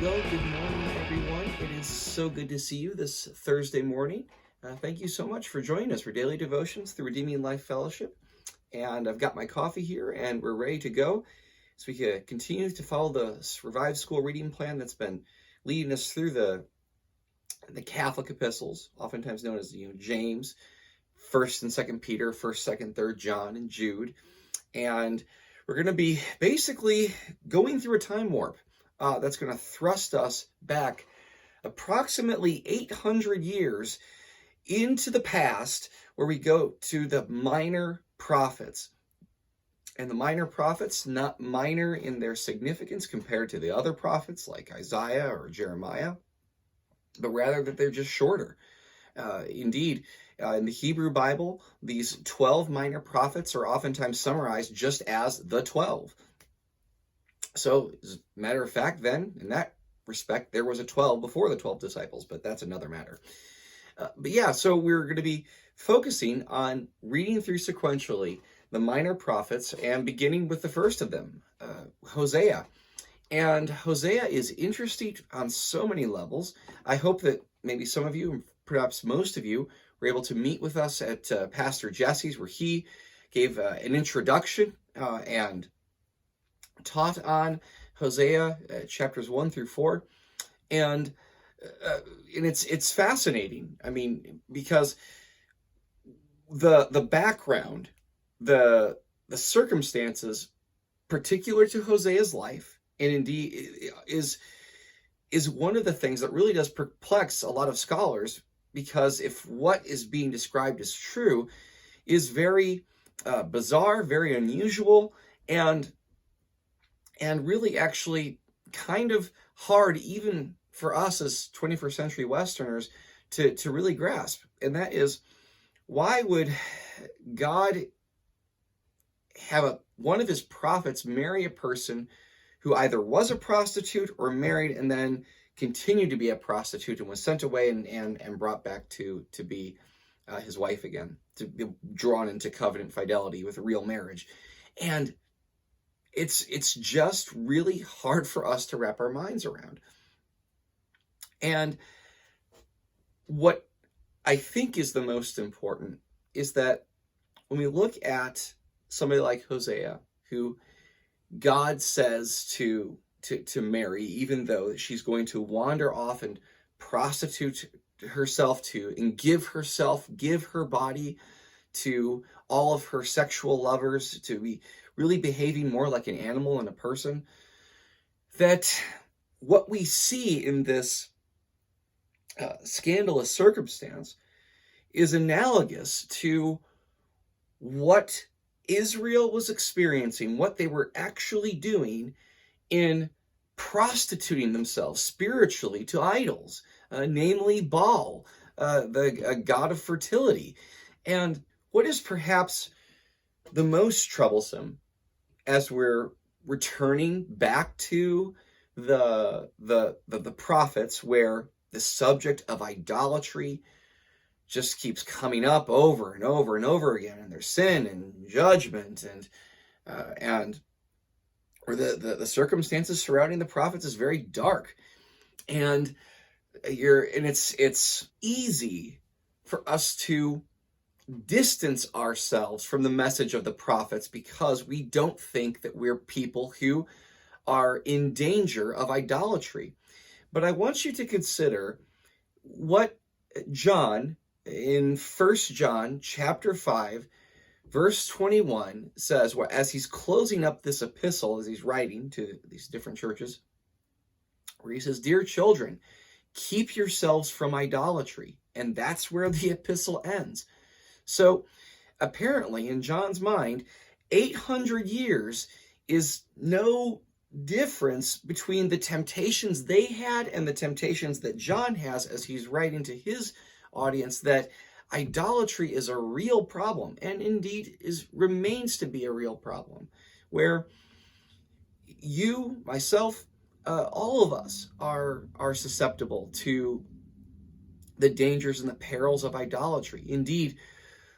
Well, good morning, everyone. It is so good to see you this Thursday morning. Thank you so much for joining us for Daily Devotions through Redeeming Life Fellowship. And I've got my coffee here, and we're ready to go as we continue to follow the Revive School reading plan that's been leading us through the Catholic epistles, oftentimes known as James, 1st and 2nd Peter, 1st, 2nd, 3rd John, and Jude. And we're going to be basically going through a time warp that's going to thrust us back approximately 800 years into the past, where we go to the minor prophets. And the minor prophets, not minor in their significance compared to the other prophets like Isaiah or Jeremiah, but rather that they're just shorter. Indeed, in the Hebrew Bible, these 12 minor prophets are oftentimes summarized just as the 12. So, as a matter of fact, then, in that respect, there was a 12 before the 12 disciples, but that's another matter. So we're going to be focusing on reading through sequentially the minor prophets and beginning with the first of them, Hosea. And Hosea is interesting on so many levels. I hope that maybe some of you, perhaps most of you, were able to meet with us at Pastor Jesse's, where he gave an introduction and taught on Hosea chapters 1 through 4. And it's fascinating. I mean, because the background, the circumstances particular to Hosea's life, and indeed is one of the things that really does perplex a lot of scholars, because if what is being described is true, is very bizarre, very unusual, and really actually kind of hard even for us as 21st century Westerners to really grasp. And that is, why would God have one of his prophets marry a person who either was a prostitute or married and then continued to be a prostitute and was sent away and brought back to be his wife again, to be drawn into covenant fidelity with a real marriage? And it's just really hard for us to wrap our minds around. And what I think is the most important is that when we look at somebody like Hosea, who God says to marry, even though she's going to wander off and prostitute herself and give her body to all of her sexual lovers, to be really behaving more like an animal than a person, that what we see in this scandalous circumstance is analogous to what Israel was experiencing, what they were actually doing in prostituting themselves spiritually to idols, namely Baal, the god of fertility. And what is perhaps the most troublesome, as we're returning back to the prophets, where the subject of idolatry just keeps coming up over and over and over again, and there's sin and judgment, and where the circumstances surrounding the prophets is very dark, and it's easy for us to distance ourselves from the message of the prophets because we don't think that we're people who are in danger of idolatry. But I want you to consider what John, in 1 John chapter 5, verse 21 says, as he's closing up this epistle, as he's writing to these different churches, where he says, "Dear children, keep yourselves from idolatry." And that's where the epistle ends. So apparently, in John's mind, 800 years is no difference between the temptations they had and the temptations that John has, as he's writing to his audience, that idolatry is a real problem, and indeed remains to be a real problem, where you, myself, all of us are susceptible to the dangers and the perils of idolatry. Indeed,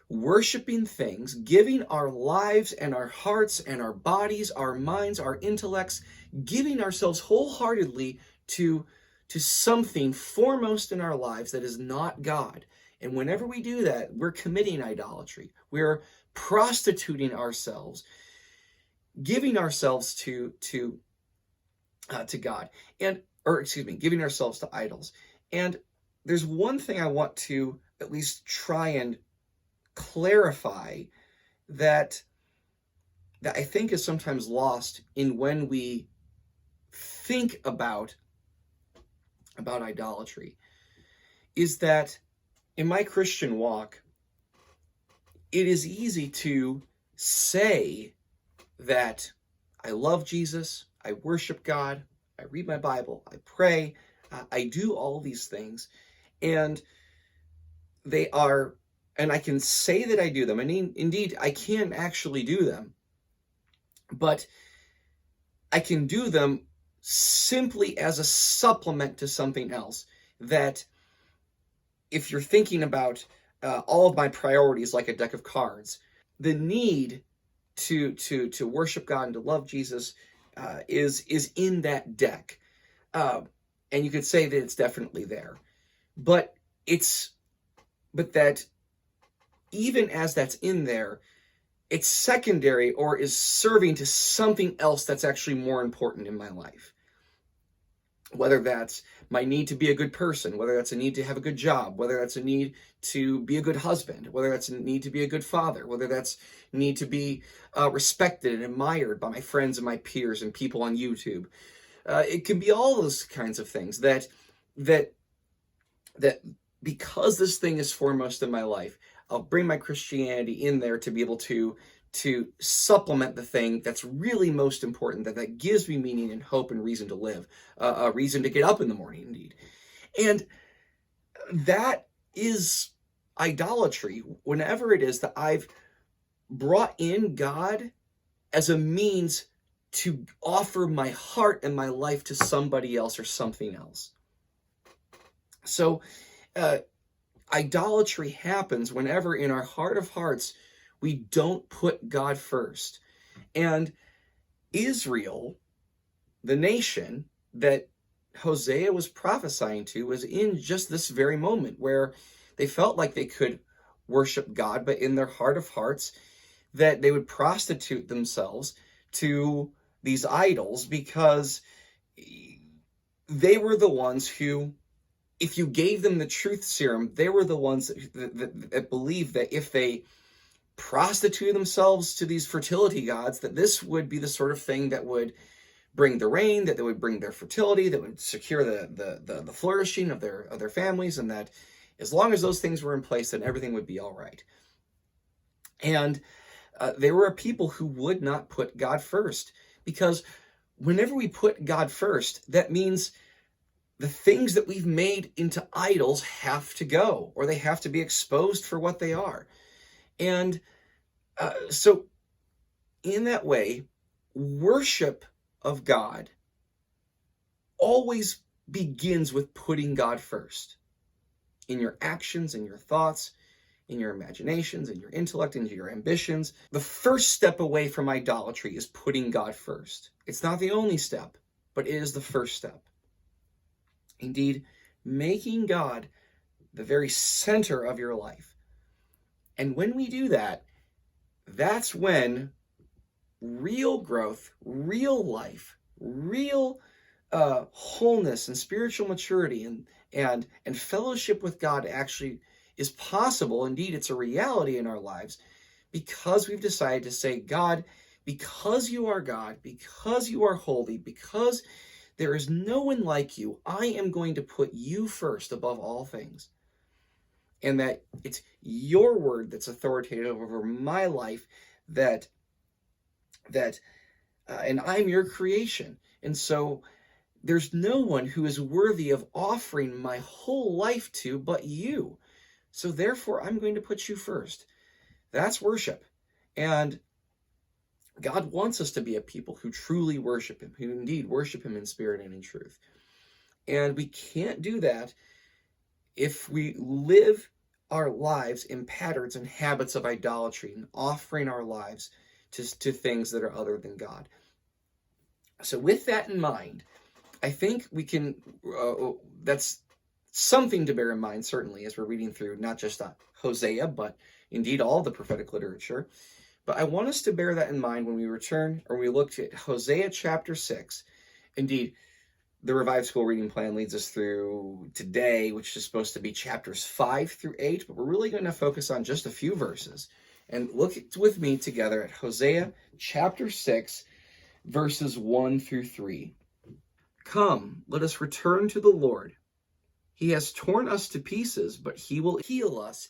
worshiping things, giving our lives and our hearts and our bodies, our minds, our intellects, giving ourselves wholeheartedly to something foremost in our lives that is not God. And whenever we do that, we're committing idolatry. We're prostituting ourselves, giving ourselves to God, giving ourselves to idols. And there's one thing I want to at least try and clarify that I think is sometimes lost in when we think about idolatry, is that in my Christian walk, it is easy to say that I love Jesus, I worship God, I read my Bible, I pray, I do all these things, and I can say that I do them, and indeed I can actually do them, but I can do them simply as a supplement to something else. That if you're thinking about all of my priorities like a deck of cards, the need to worship God and to love Jesus is in that deck, and you could say that it's definitely there, but that even as that's in there, it's secondary or is serving to something else that's actually more important in my life. Whether that's my need to be a good person, whether that's a need to have a good job, whether that's a need to be a good husband, whether that's a need to be a good father, whether that's need to be respected and admired by my friends and my peers and people on YouTube. It can be all those kinds of things that because this thing is foremost in my life, I'll bring my Christianity in there to be able to supplement the thing that's really most important, that gives me meaning and hope and reason to live, a reason to get up in the morning, indeed. And that is idolatry, whenever it is that I've brought in God as a means to offer my heart and my life to somebody else or something else. So, idolatry happens whenever in our heart of hearts we don't put God first. And Israel, the nation that Hosea was prophesying to, was in just this very moment where they felt like they could worship God, but in their heart of hearts that they would prostitute themselves to these idols, because they were the ones who, if you gave them the truth serum, they were the ones that believed that if they prostitute themselves to these fertility gods, that this would be the sort of thing that would bring the rain, that they would bring their fertility, that would secure the flourishing of their families, and that as long as those things were in place, then everything would be all right. And they were a people who would not put God first, because whenever we put God first, that means the things that we've made into idols have to go, or they have to be exposed for what they are. And so in that way, worship of God always begins with putting God first in your actions, in your thoughts, in your imaginations, in your intellect, in your ambitions. The first step away from idolatry is putting God first. It's not the only step, but it is the first step. Indeed, making God the very center of your life. And when we do that, that's when real growth, real life, real wholeness and spiritual maturity and fellowship with God actually is possible. Indeed, it's a reality in our lives, because we've decided to say, God, because you are God, because you are holy, because there is no one like you, I am going to put you first above all things. And that it's your word that's authoritative over my life, and I'm your creation. And so there's no one who is worthy of offering my whole life to but you. So therefore, I'm going to put you first. That's worship. And God wants us to be a people who truly worship him, who indeed worship him in spirit and in truth. And we can't do that if we live our lives in patterns and habits of idolatry and offering our lives to things that are other than God. So with that in mind, I think we can, that's something to bear in mind, certainly, as we're reading through not just Hosea, but indeed all the prophetic literature. But I want us to bear that in mind when we return, or we look at Hosea chapter 6. Indeed, the Revived School reading plan leads us through today, which is supposed to be chapters 5 through 8, but we're really going to focus on just a few verses. And look with me together at Hosea chapter 6, verses 1 through 3. Come, let us return to the Lord. He has torn us to pieces, but he will heal us.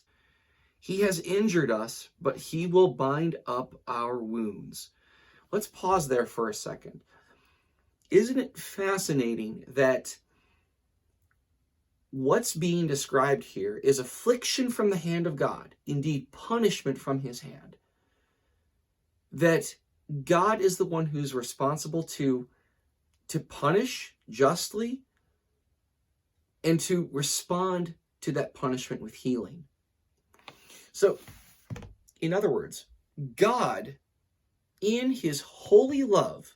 He has injured us, but he will bind up our wounds. Let's pause there for a second. Isn't it fascinating that what's being described here is affliction from the hand of God, indeed punishment from his hand? That God is the one who's responsible to punish justly and to respond to that punishment with healing. So, in other words, God, in his holy love,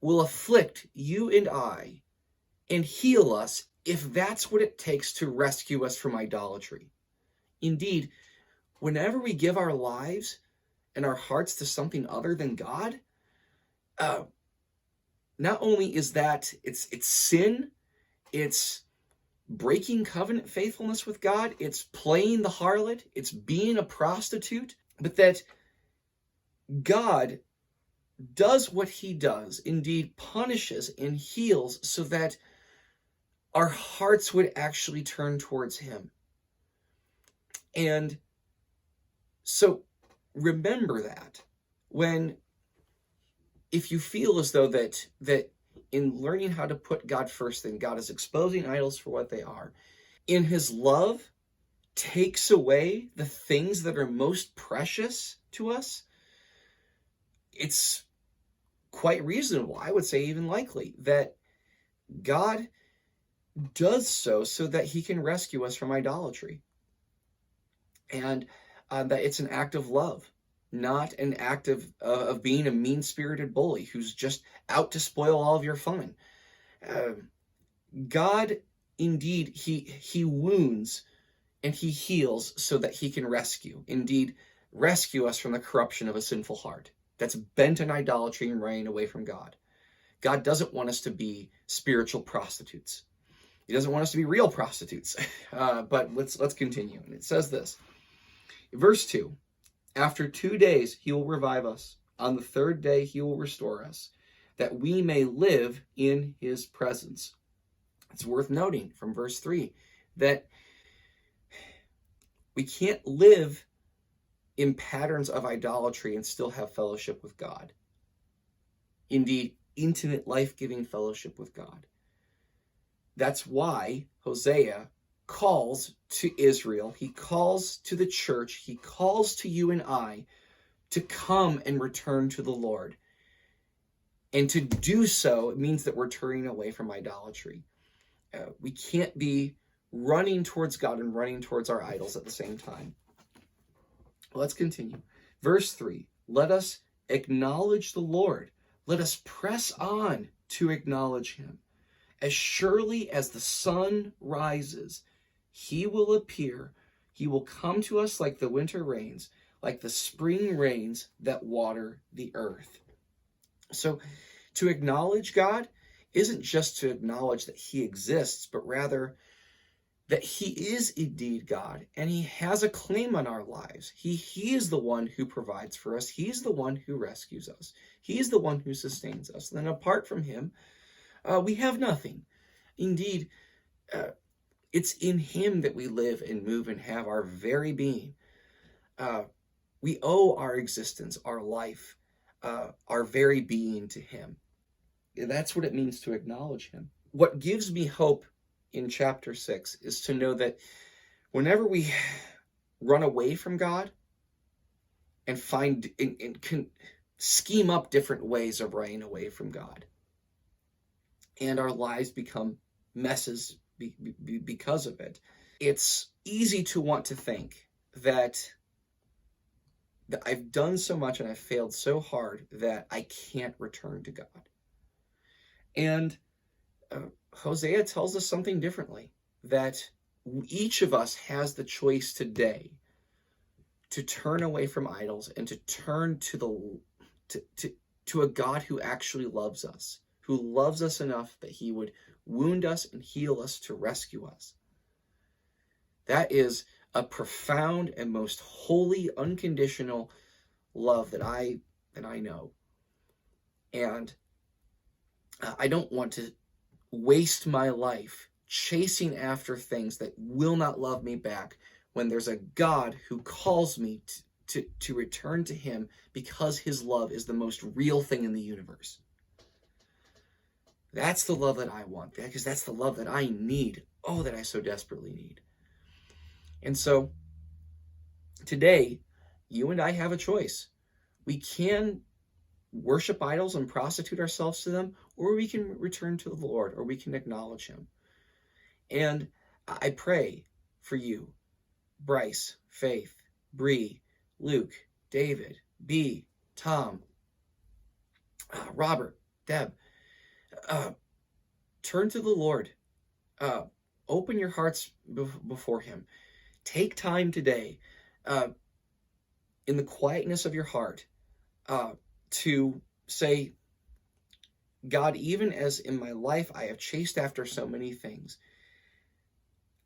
will afflict you and I and heal us if that's what it takes to rescue us from idolatry. Indeed, whenever we give our lives and our hearts to something other than God, not only is that it's sin, it's breaking covenant faithfulness with God, it's playing the harlot, it's being a prostitute, but that God does what he does, indeed punishes and heals so that our hearts would actually turn towards him. And so remember that if you feel as though that in learning how to put God first, then God is exposing idols for what they are, in his love takes away the things that are most precious to us, it's quite reasonable, I would say even likely, that God does so that he can rescue us from idolatry. And that it's an act of love, not an act of being a mean-spirited bully who's just out to spoil all of your fun. God, indeed, he wounds and he heals so that he can rescue us from the corruption of a sinful heart that's bent on idolatry and running away from God. God doesn't want us to be spiritual prostitutes. He doesn't want us to be real prostitutes. But let's continue. And it says this. Verse 2, after 2 days he will revive us. On the third day he will restore us, that we may live in his presence. It's worth noting from verse 3 that we can't live in patterns of idolatry and still have fellowship with God. Indeed, intimate, life-giving fellowship with God. That's why Hosea calls to Israel, he calls to the church, he calls to you and I to come and return to the Lord. And to do so, it means that we're turning away from idolatry. We can't be running towards God and running towards our idols at the same time. Let's continue. Verse 3, let us acknowledge the Lord. Let us press on to acknowledge him. As surely as the sun rises, he will appear. He will come to us like the winter rains, like the spring rains that water the earth. So to acknowledge God isn't just to acknowledge that he exists, but rather that he is indeed God, and he has a claim on our lives. He is the one who provides for us. He's the one who rescues us. He's the one who sustains us. And then apart from him, we have nothing. Indeed, it's in him that we live and move and have our very being. We owe our existence, our life, our very being to him. That's what it means to acknowledge him. What gives me hope in chapter 6 is to know that whenever we run away from God and find and can scheme up different ways of running away from God, and our lives become messes because of it, it's easy to want to think that I've done so much and I've failed so hard that I can't return to God. And Hosea tells us something differently, that each of us has the choice today to turn away from idols and to turn to a God who actually loves us, who loves us enough that he would wound us and heal us to rescue us. That is a profound and most holy, unconditional love that I know. And I don't want to waste my life chasing after things that will not love me back when there's a God who calls me to return to him because his love is the most real thing in the universe. That's the love that I want, because that's the love that I need. Oh, that I so desperately need. And so today, you and I have a choice. We can worship idols and prostitute ourselves to them, or we can return to the Lord, or we can acknowledge him. And I pray for you, Bryce, Faith, Bree, Luke, David, B, Tom, Robert, Deb. Turn to the Lord. Open your hearts before him. Take time today, in the quietness of your heart, to say, God, even as in my life I have chased after so many things,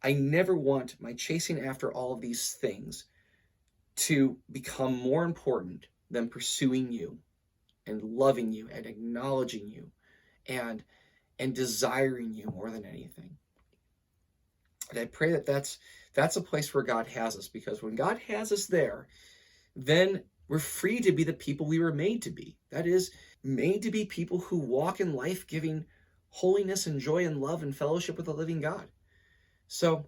I never want my chasing after all of these things to become more important than pursuing you and loving you and acknowledging you and desiring you more than anything. And I pray that that's a place where God has us, because when God has us there, then we're free to be the people we were made to be. That is, made to be people who walk in life giving holiness and joy and love and fellowship with the living God. So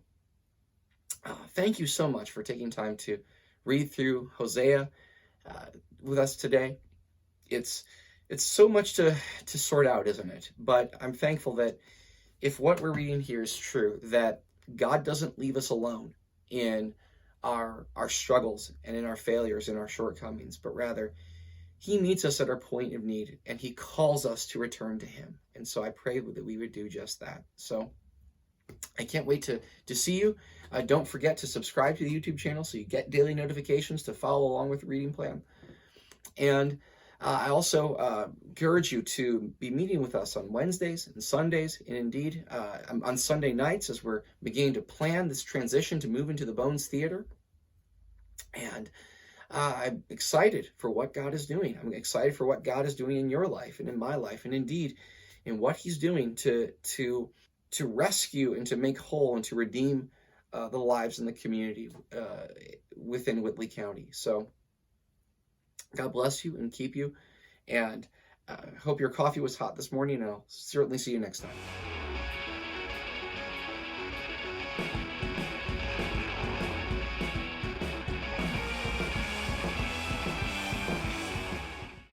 thank you so much for taking time to read through Hosea with us today. It's so much to sort out, isn't it? But I'm thankful that if what we're reading here is true, that God doesn't leave us alone in our struggles and in our failures and our shortcomings, but rather he meets us at our point of need and he calls us to return to him. And so I pray that we would do just that. So I can't wait to see you. Don't forget to subscribe to the YouTube channel so you get daily notifications to follow along with the reading plan. And I also encourage you to be meeting with us on Wednesdays and Sundays, and indeed on Sunday nights as we're beginning to plan this transition to move into the Bones Theater. And I'm excited for what God is doing. I'm excited for what God is doing in your life and in my life, and indeed in what he's doing to rescue and to make whole and to redeem the lives in the community within Whitley County. So God bless you and keep you, and hope your coffee was hot this morning, and I'll certainly see you next time.